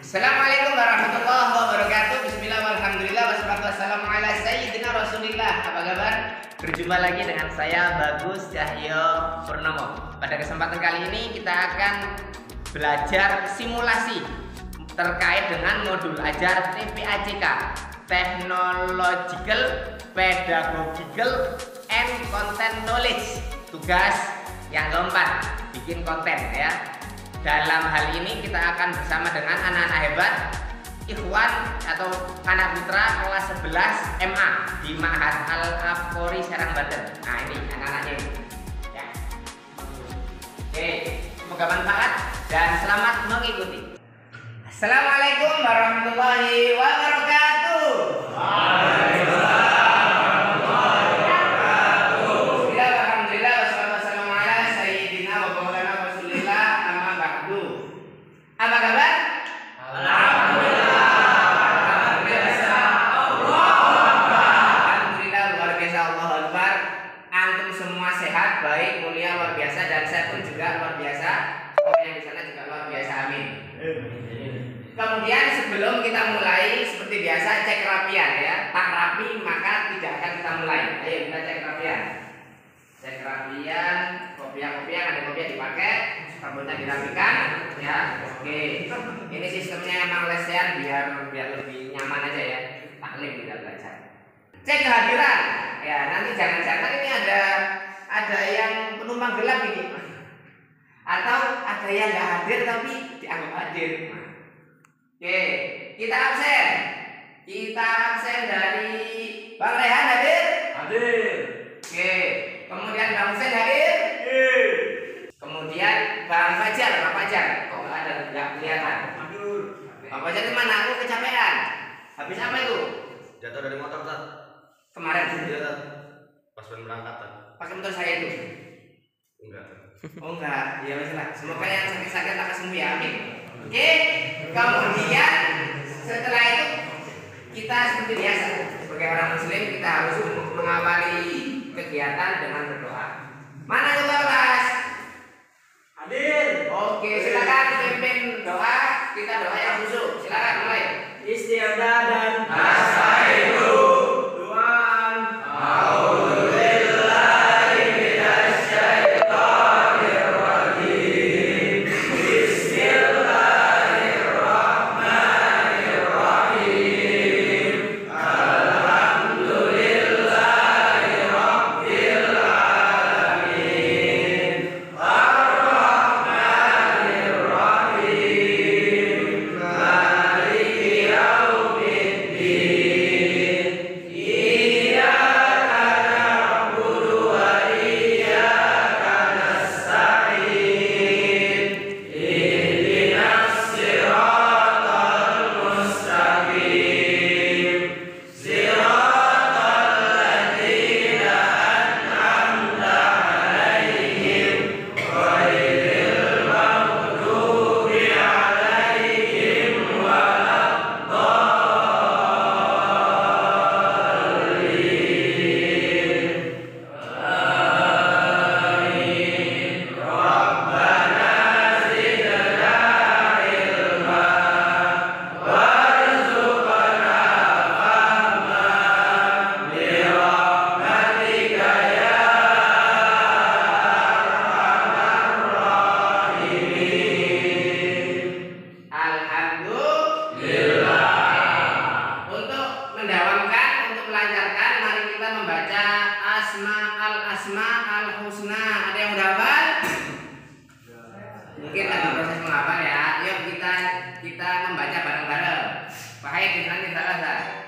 Assalamualaikum warahmatullahi wabarakatuh. Bismillah walhamdulillah wassalatu wassalamu ala sayyidina rasulillah. Apa kabar? Berjumpa lagi dengan saya Bagus Cahyo Purnomo. Pada kesempatan kali ini kita akan belajar simulasi terkait dengan modul ajar TPACK, Technological, Pedagogical, and Content Knowledge. Tugas yang keempat, bikin konten ya. Dalam hal ini kita akan bersama dengan anak-anak hebat Ikhwan atau anak putra kelas 11 MA di Ma'had Al-Afqori Serang, Banten. Nah ini anak-anaknya ini ya. Oke, semoga manfaat dan selamat mengikuti. Assalamualaikum warahmatullahi wabarakatuh. Apa kabar? Alhamdulillah. Alhamdulillah luar biasa, Allahu Akbar. Antum semua sehat, baik, mulia, luar biasa, dan saya pun juga luar biasa. Orang yang di sana juga luar biasa, amin. Kemudian sebelum kita mulai seperti biasa cek rapian ya. Tak rapi maka tidak akan kita mulai. Ayo kita cek rapian. Cek rapian, kopiah-kopiah, ada kopiah dipakai, rambutnya dirapikan ya. Oke, ini sistemnya emang lesehan biar lebih nyaman aja ya, taklim tidak belajar. Cek kehadiran ya, nanti jangan-jangan ini ada yang penumpang gelap ini, atau ada yang nggak hadir tapi dianggap hadir. Oke, kita absen dari Bang Rehan hadir? Hadir. Oke, kemudian Bang Hussein hadir? Hadir. Kemudian Bang Fajar, Pak Fajar, kok nggak kelihatan? Pak Fajar itu mana? Aku kecapean. Habis apa itu? Jatuh dari motor, Tat. Kemarin? Iya, Tat. Pas berangkat, Tat. Pakai motor saya itu? Enggak. Oh enggak, ya wes lah. Semoga yang sakit-sakit akan sembuh ya, amin. Oke, kemudian setelah itu kita seperti biasa sebagai orang muslim kita harus mengawali kegiatan dengan berdoa. Mana ketua kelas? Hadir. Oke, silakan pimpin doa. Kita doa yang khusyuk. Silakan mulai. Istiadah dan nasta'inu. Doaan. A'udzubillahi minasyaitonir rajim. Bismillahirrahmanirrahim. Alhamdulillahi rabbil alamin. Mungkin lagi proses menghafal ya. Yuk kita membaca bareng-bareng. Bahaya dengan salah.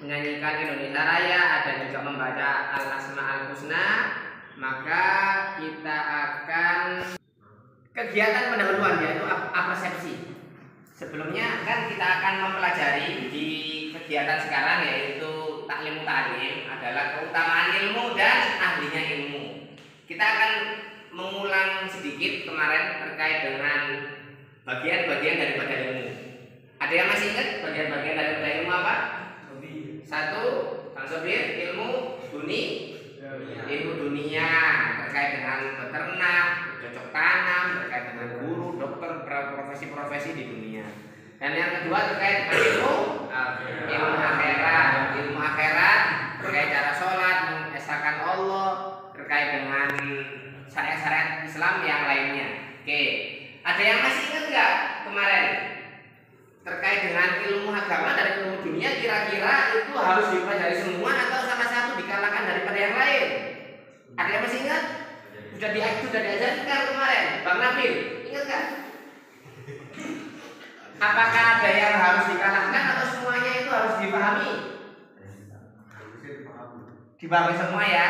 menyanyikan Indonesia Raya, ada juga membaca Al-Asmaul Husna, maka kita akan kegiatan pendahuluan yaitu apresepsi. Sebelumnya kan kita akan mempelajari di kegiatan sekarang yaitu taklim ta'lim adalah keutamaan ilmu dan ahlinya ilmu. Kita akan mengulang sedikit kemarin terkait dengan bagian-bagian daripada ilmu. Ada yang masih ingat bagian-bagian daripada ilmu apa? Satu, Bang Sobir, ilmu dunia terkait dengan peternak, cocok tanam, terkait dengan guru, dokter, profesi-profesi di dunia. Dan yang kedua terkait dengan ilmu akhirat terkait cara sholat, mengesahkan Allah, terkait dengan syariat-syariat Islam yang lainnya. Oke, ada yang masih ingat nggak kemarin terkait dengan ilmu agama dan ilmu dunia, kira-kira itu harus dipelajari semua atau salah satu dikalahkan daripada yang lain? Ada yang masih ingat? Sudah diajarkan kemarin, Bang Nabil, ingat kan? Apakah ada yang harus dikalahkan atau semuanya itu harus dipahami? Dipahami semua ya.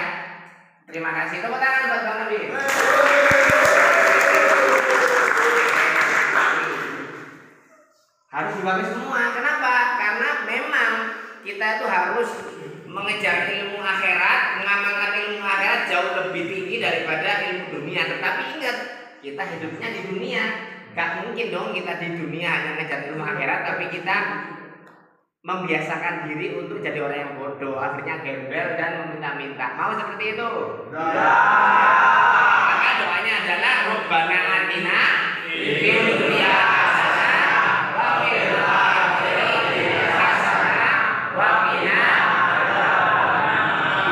Terima kasih. Tepuk tangan buat Bang Nabil. Harus dipahami semua. Kenapa? Karena memang kita itu harus mengejar ilmu akhirat, mengamalkan ilmu akhirat jauh lebih tinggi daripada ilmu dunia. Tetapi ingat, kita hidupnya di dunia. Gak mungkin dong kita di dunia hanya ngejar ilmu akhirat, tapi kita membiasakan diri untuk jadi orang yang bodoh, akhirnya gembel dan meminta-minta. Mau seperti itu? Maka doanya adalah Rabbana atina fid dunya hasanah wa fil akhirati hasanah wa qina adzabannar.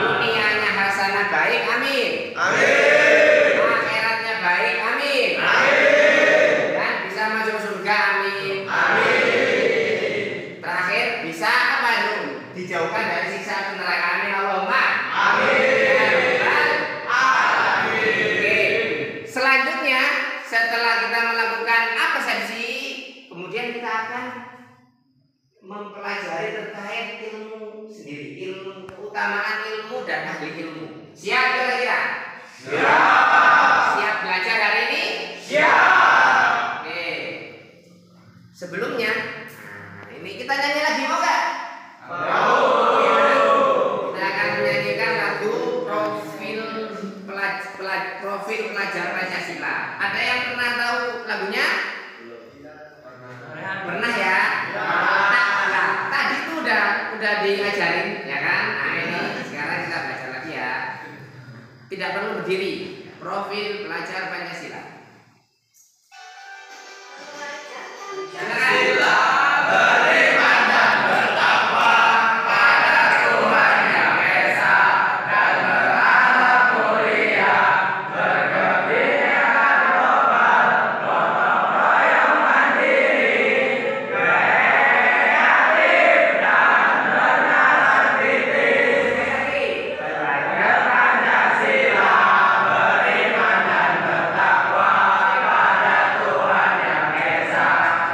Dunianya hasanah baik, amin. Amin. Akhiratnya baik, amin. Amin. Dan bisa masuk surga, amin. Amin. Terakhir bisa apa itu? Dijauhkan dari siksa api neraka, amin. Allahumma amin. Selanjutnya setelah kita melakukan apresepsi, kemudian kita akan mempelajari terkait ilmu sendiri, ilmu, keutamaan ilmu dan ahli ilmu. Siap kira-kira? Siap. Siap belajar hari ini? Siap. Oke. Sebelumnya, ini kita nyanyi lagi mau nggak? Mau. Kita akan menyanyikan lagu profil pelajar Pancasila. Ada yang pernah tahu lagunya? Pernah ya? Nah, tadi itu udah diajarin ya kan? Nah ini sekarang kita belajar lagi ya. Tidak perlu berdiri. Profil pelajar Pancasila. Pancasila beriman dan bertakwa pada Tuhan Yang Esa dan berharap mulia, berkebinekaan global, gotong royong mandiri, kreatif dan bernalar titis. Belajar Pancasila beriman dan bertakwa pada Tuhan Yang Esa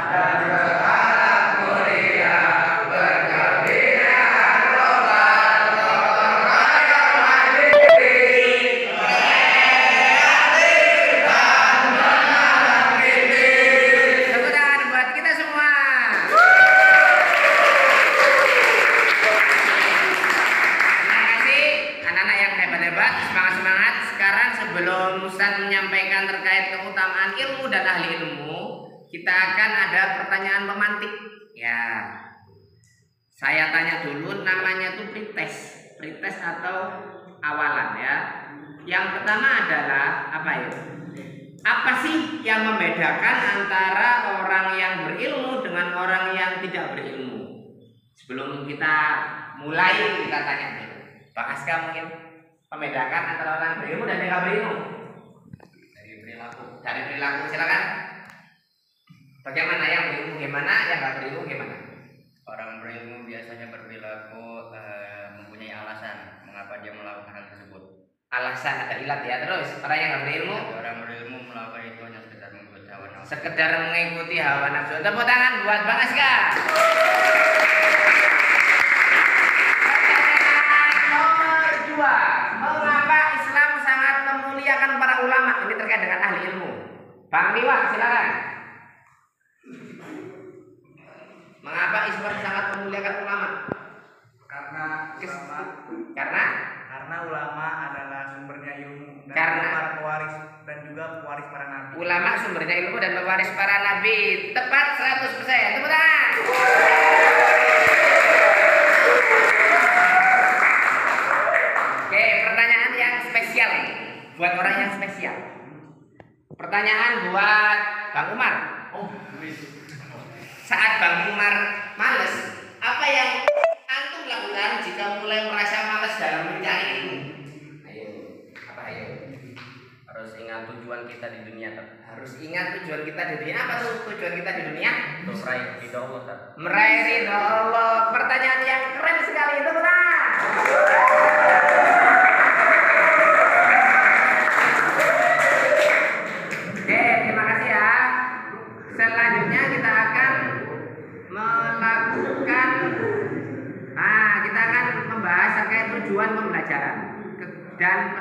dan berharap mulia, berkebinekaan global, gotong royong mandiri, kreatif dan bernalar titis. Tepuk tangan buat kita semua. Terima kasih anak-anak yang hebat-hebat, semangat-semangat. Sekarang sebelum Ustadz menyampaikan terkait keutamaan ilmu dan ahli ilmu, kita akan ada pertanyaan pemantik. Ya, saya tanya dulu, namanya itu pretest atau awalan ya. Yang pertama adalah apa ya? Apa sih yang membedakan antara orang yang berilmu dengan orang yang tidak berilmu? Sebelum kita mulai, kita tanya dulu. Pak Aska mungkin membedakan antara orang berilmu dan yang tidak berilmu. Dari perilaku silakan. Bagaimana yang berilmu gimana, yang nggak berilmu gimana? Orang berilmu biasanya berperilaku mempunyai alasan mengapa dia melakukan hal tersebut. Alasan ada ilat ya. Terus orang yang nggak berilmu, Orang berilmu melakukan itu hanya sekedar mengikuti hawa nafsu. sekedar mengikuti hawa nafsu. Tepuk tangan buat Bang Aska. Bang Liwak, silakan. Mengapa Islam sangat memuliakan ulama? Karena ulama adalah sumbernya ilmu dan Karena para pewaris dan juga pewaris para nabi. ulama sumbernya ilmu dan pewaris para nabi. Tepat 100%. Tepuk tangan. Oke, pertanyaan yang spesial nih. Buat orang yang spesial. Pertanyaan buat Bang Umar. Saat Bang Umar males, apa yang antum lakukan jika mulai merasa males dalam mencari ilmu? Ayo, apa ayo? Harus ingat tujuan kita di dunia, Tat. Harus ingat tujuan kita di dunia. Apa tuh tujuan kita di dunia? Untuk meraih ridho Allah, Tat. Meraih ridho Allah. Pertanyaan yang keren sekali itu, benar. Oke, terima kasih ya. Selanjutnya kita akan melakukan, kita akan membahas terkait tujuan pembelajaran. Dan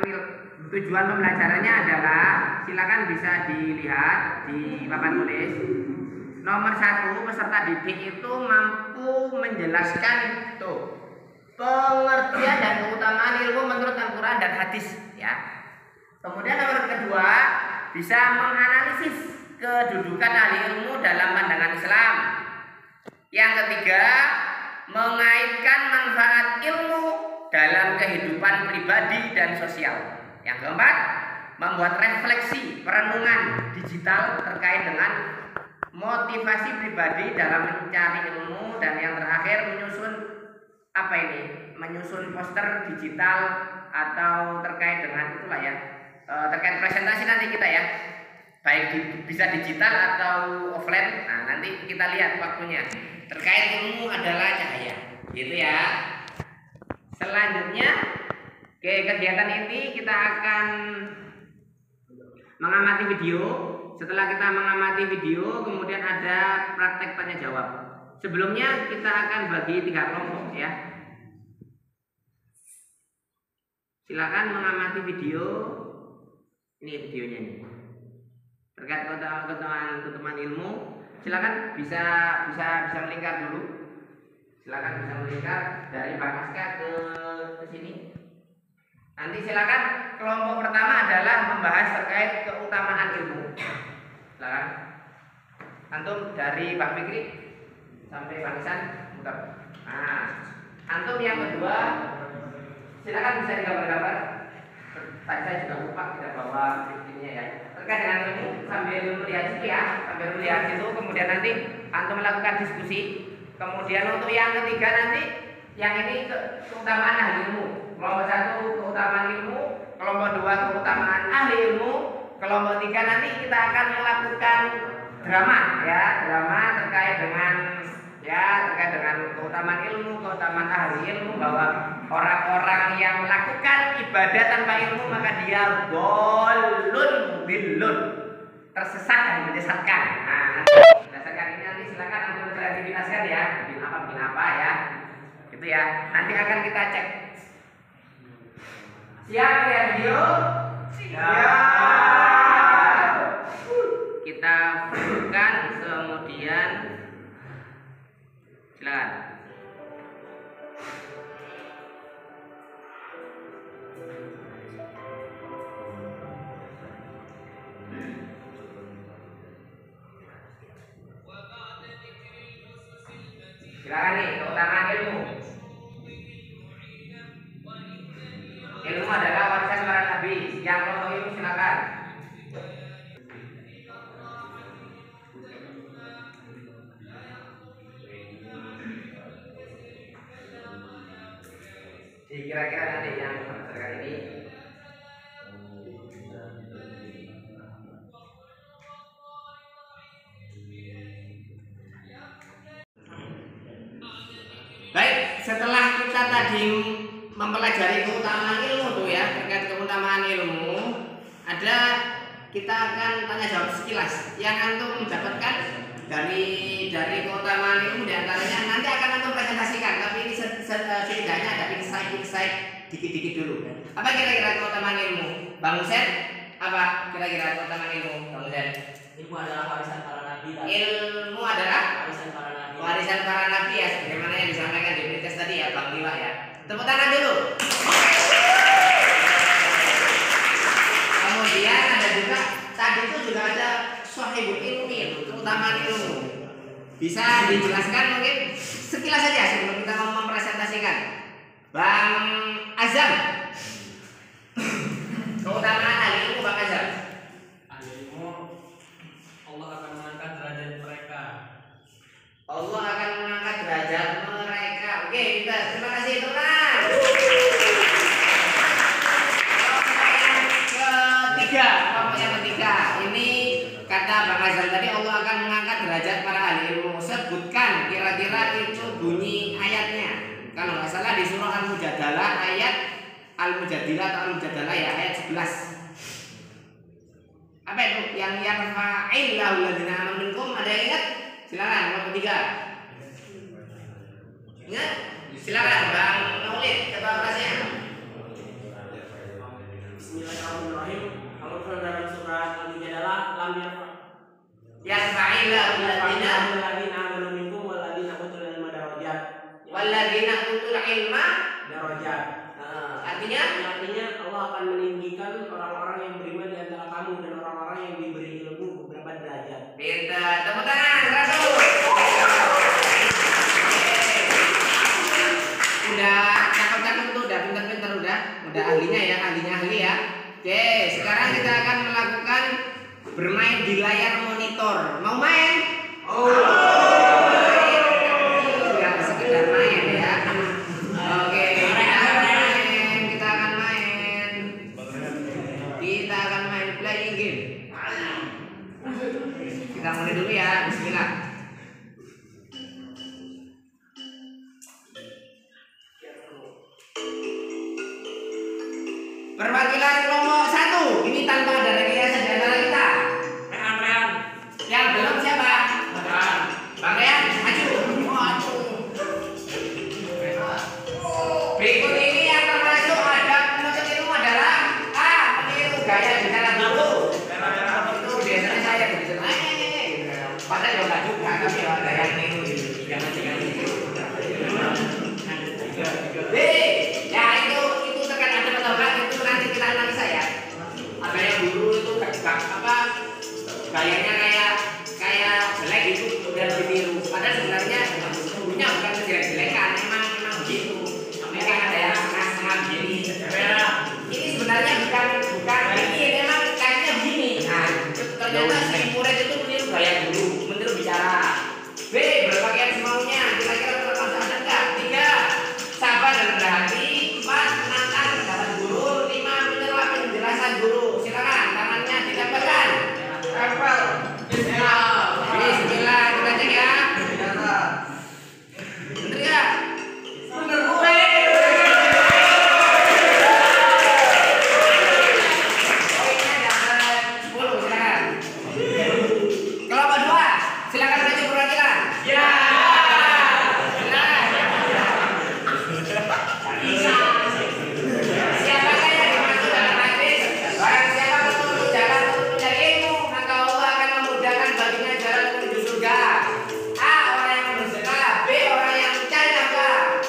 tujuan pembelajarannya adalah, silakan bisa dilihat di papan tulis. Nomor 1, peserta didik itu mampu menjelaskan pengertian dan keutamaan ilmu menurut Al-Quran dan hadis, ya. Kemudian nomor 2, bisa menganalisis kedudukan ahli ilmu dalam pandangan Islam. Yang ketiga, mengaitkan manfaat ilmu dalam kehidupan pribadi dan sosial. Yang keempat, membuat refleksi perenungan digital terkait dengan motivasi pribadi dalam mencari ilmu. Dan yang terakhir, menyusun poster digital atau terkait dengan itulah ya, terkait presentasi nanti kita ya, baik bisa digital atau offline. Nah, nanti kita lihat waktunya. Terkait ilmu adalah cahaya, gitu ya. Selanjutnya, kegiatan ini kita akan mengamati video. Setelah kita mengamati video, kemudian ada praktek tanya jawab. Sebelumnya kita akan bagi 3 kelompok ya. Silakan mengamati video. Ini videonya nih. Terkait keutamaan ilmu, silakan bisa melingkar dulu. Silakan bisa melingkar dari Pak Aska ke sini. Nanti silakan kelompok pertama adalah membahas terkait keutamaan ilmu. Silakan. Antum dari Pak Fikri sampai Pak Nisan, muter. Nah, antum yang kedua, silakan bisa digambar-gambar. Tadi saya juga lupa tidak bawa skripsinya ya. Terkait dengan ilmu, sambil melihat situ ya, kemudian nanti antum melakukan diskusi. Kemudian untuk yang ketiga nanti, yang ini keutamaan ahli ilmu. Kelompok 1 keutamaan ilmu, kelompok 2 keutamaan ahli ilmu, kelompok 3 nanti kita akan melakukan drama terkait dengan keutamaan ilmu, keutamaan ahli ilmu, bahwa orang-orang yang melakukan ibadah tanpa ilmu maka dia dolun bilun, tersesat dan menyesatkan. Nah, berdasarkan ini nanti silakan antum kreativitaskan ya, bikin apa ya, gitu ya. Nanti akan kita cek. Siap ya video? Siap. Kita bukan, kemudian silakan. Silakan nih, keutamaan ilmu. Ilmu adalah warisan para nabi. Yang kelompok ilmu silakan. Kira-kira nanti yang terkait ini. Baik, setelah kita tadi mempelajari keutamaan ilmu tuh ya, terkait keutamaan ilmu, kita akan tanya jawab sekilas yang antum mendapatkan dari keutamaan ilmu, diantaranya nanti akan antum presentasikan, tapi ini setidaknya ada insight dikit-dikit dulu. Apa kira-kira keutamaan ilmu? Bang Husen, apa kira-kira keutamaan ilmu? Bang Ilmu adalah warisan para nabi. Ilmu adalah Warisan para nabi. warisan para nabi ya, sebagaimana yang disampaikan di podcast tadi ya Bang Liwa ya. Tepuk tangan dulu. Kemudian ada juga tadi itu juga ada sahibul ilmi, terutama ilmu. Bisa dijelaskan mungkin sekilas saja sebelum kita mempresentasikan. Bang Azam. Keutamaan ahli ilmu Bang Azam. Ahli ilmu Allah akan mengangkat derajat mereka. Allah akan mengangkat derajat mereka. Oke, kita terima kasih teman. Kelompok yang ketiga. Ini kata Bang Azam tadi Allah akan mengangkat derajat para ahli ilmu. Sebutkan kira-kira itu bunyi ayatnya. Kalau nggak salah di surah Al-Mujadalah ayat Al-Mujadilah atau Al-Mujadalah ya ayat 11. Apa itu? Yang yarfa'illahu alladziina aamanu minkum, ada yang ingat? Silakan nomor 3. Ingat? Silakan Bang Maulid, coba bahasnya. Bismillahirrahmanirrahim. Allah dalam surah Al-Mujadalah lam Yarfa'illahu alladziina aamanu minkum walladzina utul ilma darajat. walladzina utul ilma Darajat. artinya Allah akan meninggikan orang-orang yang beriman di antara kamu dan orang-orang yang diberi ilmu beberapa derajat. pintar, tepuk tangan Rasul. Udah cakep-cakep tuh, udah pintar-pintar, udah ahlinya ya, ahli ya. Oke, sekarang kita akan melakukan bermain di layar monitor. Mau main? Enggak sekedar main ya. Oke, kita akan main playing game. Kita mulai dulu ya, bismillah. Perwakilan kelompok 1, ini tanpa ada rekayasa di antara kita. Rehan. Yang belum siapa? Bang Rehan, maju. Berikut ini yang termasuk ada penuntut ilmu adalah A. Meniru gaya bicara dulu. Itu biasanya saya begitu. Padahal ya enggak juga, tapi ya ada yang niru gitu. Jangan gitu. B. Ya itu terkait ada pedoman itu nanti kita analisa ya. Ada yang dulu itu gayanya kayak jelek itu udah ditiru. Padahal sebenarnya dulunya bukan jelek-jelekan, memang begitu. Mereka ada yang setengah begini. Ini sebenarnya bukan ini, memang kayaknya begini. Nah, ternyata si murid itu meniru gaya dulu, meniru bicara. B. Berpakaian semaunya, kira-kira termasuk ada enggak? 3. Sabar dan rendah hati. 4. Menantang pendapat guru. 5. Menerima penjelasan guru. Silakan tangannya ditempelkan. Tempel. Bismillah, kita cek ya. Bener ya? Bener. Poinnya dapat 10, silakan. Kelompok 2, silakan maju perwakilan. Ya. Siapakah yang dimaksud dalam hadis? Barang siapa menempuh jalan untuk mencari ilmu, maka Allah akan memudahkan baginya jalan menuju surga. A. Orang yang bersedekah. B. Orang yang mencari nafkah.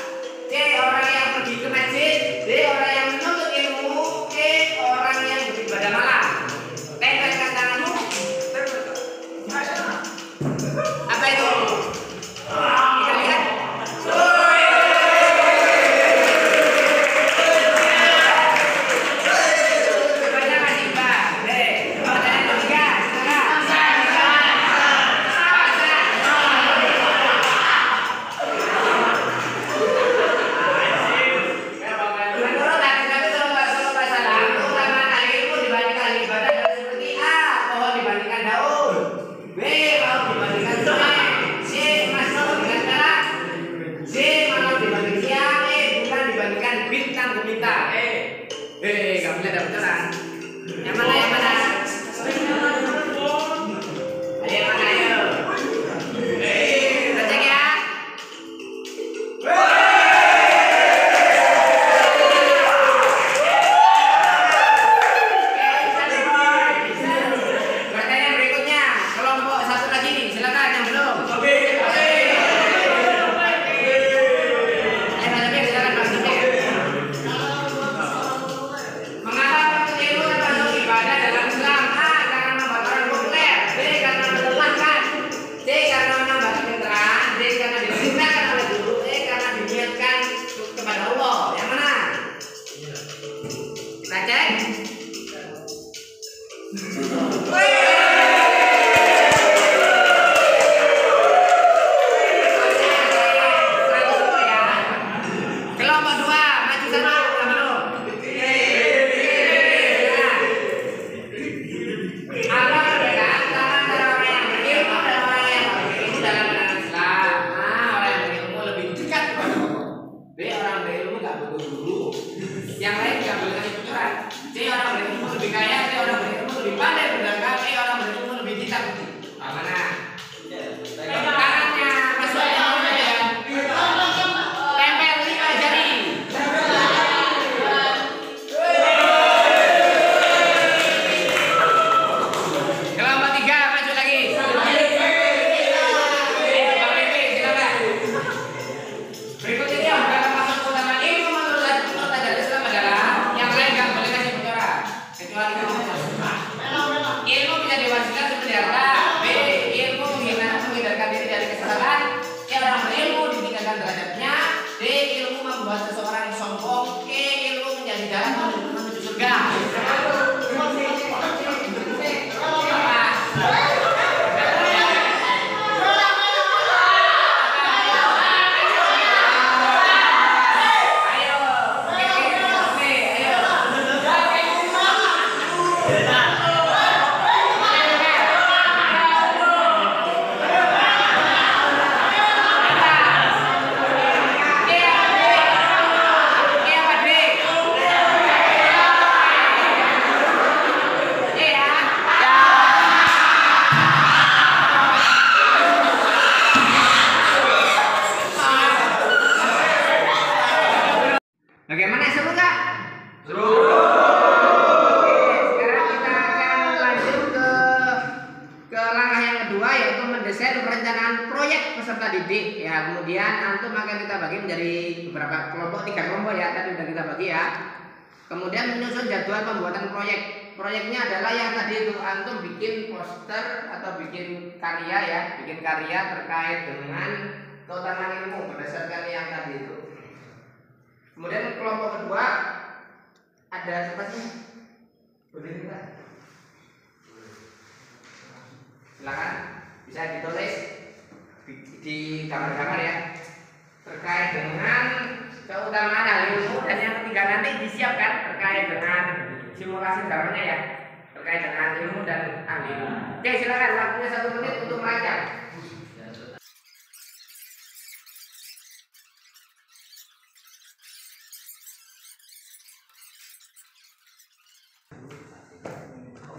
C. Orang yang pergi ke masjid. D. Orang yang menuntut ilmu. E. Orang yang beribadah malam. Tempelkan tanganmu. Apa itu? Kita lihat. Sebenarnya masih Mbak. Pertanyaan ketiga, silakan. Menurut hadis Nabi sallallahu alaihi wasallam, keutamaan ahli ilmu dibandingkan ahli ibadah adalah seperti A. Pohon dibandingkan daun. B. Laut dibandingkan sungai. C. Emas dibandingkan perak. D. Malam dibanding siang. E. Bulan dibandingkan bintang ke bintang. Gak boleh ada beneran. Yang mana? Ayo, yang mana ayo? Kita cek ya. Pertanyaan bahwa seseorang sombong, ilmu menjadi jalan menuju surga. Bagaimana, seru nggak? Seru. Sekarang kita akan lanjut ke langkah yang kedua, yaitu mendesain perencanaan proyek peserta didik. Ya, kemudian antum akan kita bagi menjadi beberapa kelompok, 3 kelompok ya, tadi sudah kita bagi ya. Kemudian menyusun jadwal pembuatan proyek. Proyeknya adalah yang tadi itu antum bikin poster atau bikin karya ya, bikin karya terkait dengan keutamaan ilmu berdasarkan yang tadi itu. Kemudian kelompok kedua ada siapa sih? Boleh kita? Silakan, bisa ditulis di gambar-gambar ya, terkait dengan keutamaan hal ilmu. Dan yang ketiga nanti disiapkan terkait dengan simulasi gambarnya ya, terkait dengan ilmu dan ahli ilmu. Oke, silakan, waktunya 1 menit untuk merancang.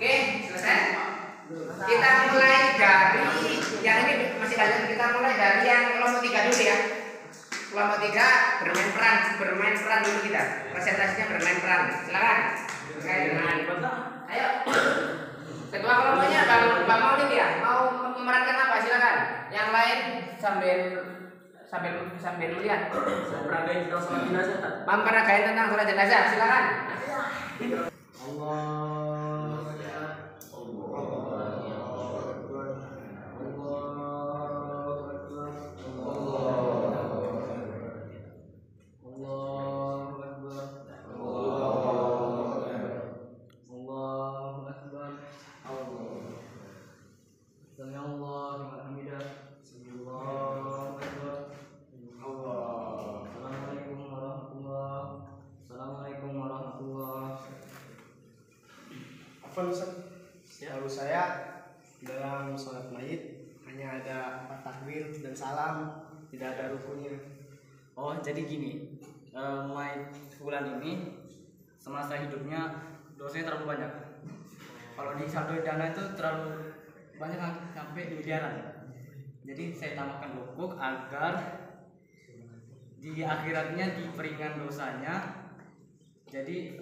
Oke, selesai. Kita mulai dari yang ini masih lanjut. Kita mulai dari yang kelompok 3 dulu ya. Kelompok 3 bermain peran dulu kita. Presentasinya bermain peran. Silakan. Terkait dengan ayo. Ketua kelompoknya Bang Maulid ya. Mau memerankan apa? Silakan. Yang lain sambil melihat. Memperagain tentang sholat jenazah. Memperagain tentang sholat jenazah. Silakan. Setahu saya dalam sholat mayit hanya ada 4 takbir dan salam, tidak ada rukunya. Oh, jadi gini, mayit fulan ini semasa hidupnya dosanya terlalu banyak. Kalau di saldo dana itu terlalu banyak sampai miliaran. Jadi saya tambahkan hukuk agar di akhiratnya diperingan dosanya, jadi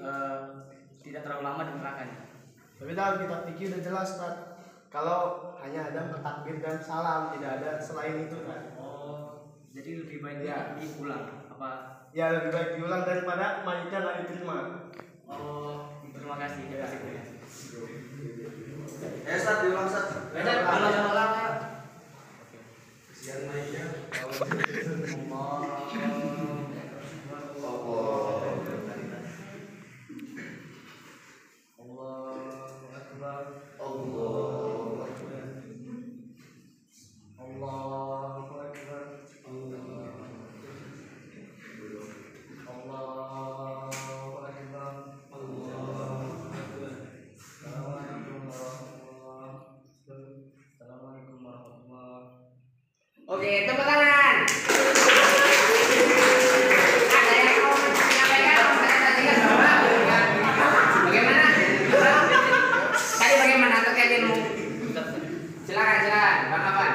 tidak terlalu lama di nerakanya. Tapi dalam kitab fikih udah jelas, Pak. Kalau hanya ada 4 takbir dan salam, tidak ada selain itu, Pak. Oh, jadi lebih baiknya diulang apa? Ya, lebih baik diulang daripada mayitnya nggak diterima. Oh, terima kasih. Terima kasih. Sat, diulang Sat. Ulang. Kesian mayitnya. Oke, tepuk tangan. Ada yang mau menyampaikan presentasikan bahwa bagaimana? Tadi bagaimana terkait ilmu? Silakan, Bang Afan.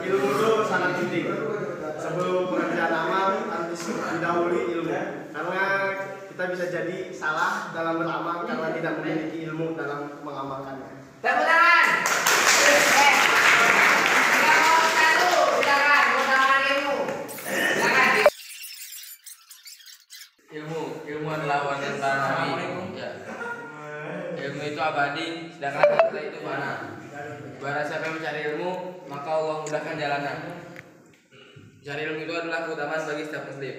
Ilmu itu sangat penting. Sebelum pekerjaan amal harus didahului ilmu. Karena kita bisa jadi salah dalam beramal karena tidak memiliki ilmu dalam mengamalkannya. Tepuk tangan. Ilmu adalah wanita Nabi. Ya. Ilmu itu abadi, sedangkan harta itu fana. Barang siapa yang mencari ilmu, maka Allah mudahkan jalannya. Mencari ilmu itu adalah keutamaan bagi setiap muslim.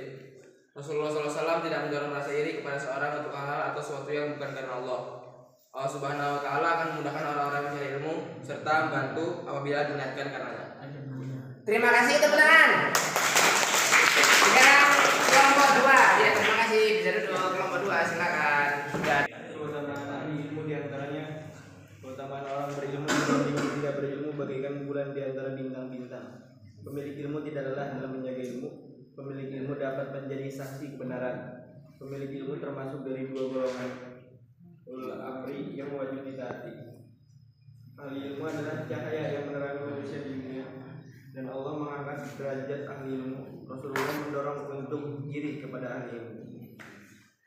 Rasulullah SAW tidak mendorong rasa iri kepada seorang untuk hal atau sesuatu yang bukan karena Allah. Allah Subhanahu wa Ta'ala akan memudahkan orang-orang mencari ilmu serta membantu apabila diniatkan karenanya. Terima kasih tepuk tangan. Sekarang kelompok 2. Ya, terima kasih. Bisa duduk kelompok 2, silakan. Keutamaan ahli ilmu diantaranya keutamaan orang berilmu dibanding tidak berilmu bagaikan bulan di antara bintang-bintang. Pemilik ilmu tidak lelah dalam menjaga ilmu. Pemilik ilmu dapat menjadi saksi kebenaran. Pemilik ilmu termasuk dari dua golongan, ulul amri yang wajib ditaati. Ahli ilmu adalah cahaya yang menerangi manusia di dunia, dan Allah mengangkat derajat ahli ilmu. Rasulullah mendorong untuk iri kepada ahli ilmu.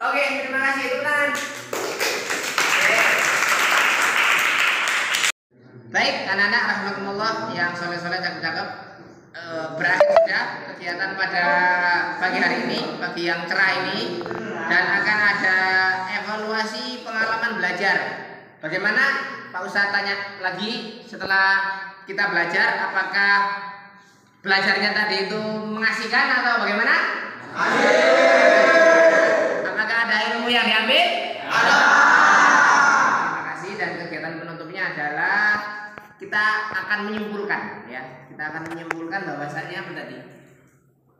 Oke, terima kasih teman. Baik, anak-anak rahmatullah yang soleh-soleh cakep-cakep, berakhir sudah kegiatan pada pagi hari ini, pagi yang cerah ini, dan akan ada evaluasi pengalaman belajar. Bagaimana? Pak Ustadz tanya lagi setelah kita belajar, apakah belajarnya tadi itu mengasihkan atau bagaimana? Apakah ada ilmu yang diambil? Ada. Terima kasih, dan kegiatan penutupnya adalah kita akan menyimpulkan, ya. Kita akan menyimpulkan bahwasanya apa tadi?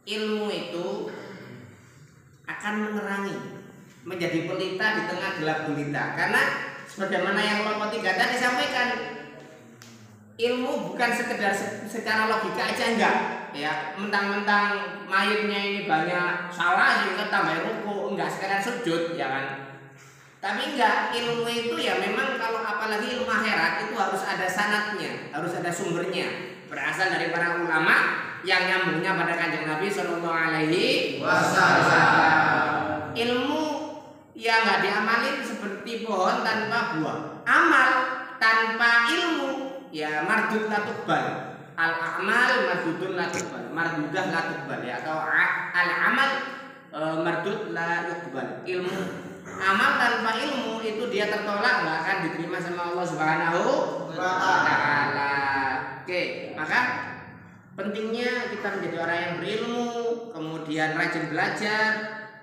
Ilmu itu akan menerangi, menjadi pelita di tengah gelap gulita. Karena sebagaimana yang kelompok 3 tadi sampaikan, ilmu bukan sekedar secara logika aja, enggak, ya. Mentang-mentang mayitnya ini banyak salah sehingga tambah ruku, enggak, sekedar sujud, ya kan. Tapi enggak, ilmu itu ya memang kalau apalagi ilmu akhirat itu harus ada sanadnya, harus ada sumbernya, berasal dari para ulama yang nyambungnya pada Kanjeng Nabi Sallallahu Alaihi Wasallam. Ilmu yang nggak diamalin seperti pohon tanpa buah. Amal tanpa ilmu ya mardud la tuqbal. Al amal mardudun la tuqbal, mardudah la tuqbal, ya, atau al amal mardud la tuqbal. Ilmu amal tanpa ilmu itu dia tertolak, nggak akan diterima sama Allah Subhanahu wa Ta'ala. Oke, maka pentingnya kita menjadi orang yang berilmu, kemudian rajin belajar,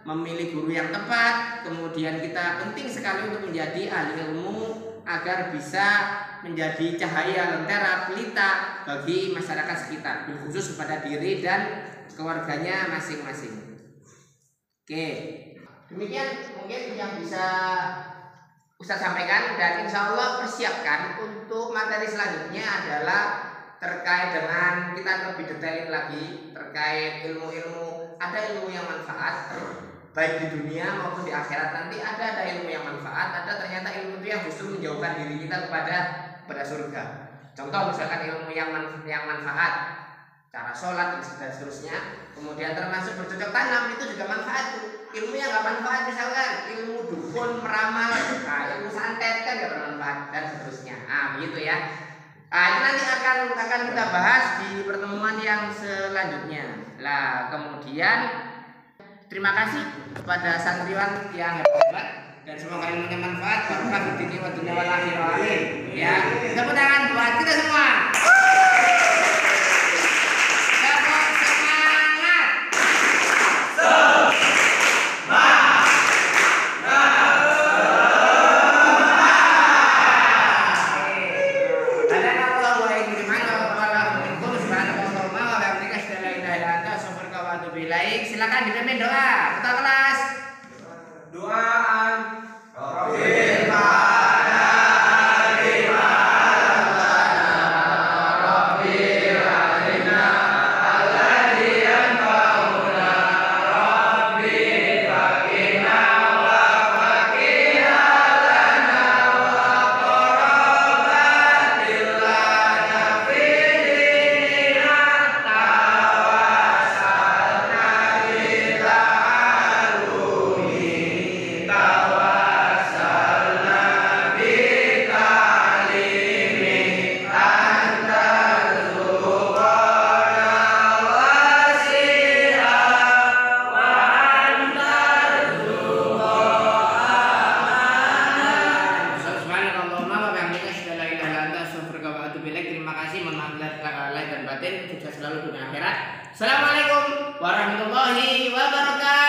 memilih guru yang tepat, kemudian kita penting sekali untuk menjadi ahli ilmu agar bisa menjadi cahaya lentera pelita bagi masyarakat sekitar, khusus kepada diri dan keluarganya masing-masing. Oke, demikian mungkin yang bisa Ustaz sampaikan, dan insya Allah persiapkan untuk materi selanjutnya adalah terkait dengan, kita lebih detailin lagi terkait ilmu-ilmu. Ada ilmu yang manfaat baik di dunia maupun di akhirat. Nanti ada ilmu yang manfaat, ada ternyata ilmu itu yang justru menjauhkan diri kita kepada surga. Contoh misalkan ilmu yang manfaat, cara sholat dan seterusnya. Kemudian termasuk bercocok tanam, itu juga manfaat tuh. Ilmu yang nggak manfaat misalkan ilmu dukun, meramal, ilmu santet kan nggak bermanfaat dan seterusnya. Begitu ya. Itu nanti akan kita bahas di pertemuan yang selanjutnya. Lah kemudian terima kasih kepada santriwan yang hebat dan semoga ilmunya manfaat. Barokah fid dini wa dunya wal akhirah. Amin. Ya, tepuk tangan buat kita semua. Silakan dipimpin doa. Ketua kelas. Doaan. Tawassul Assalamualaikum warahmatullahi wabarakatuh.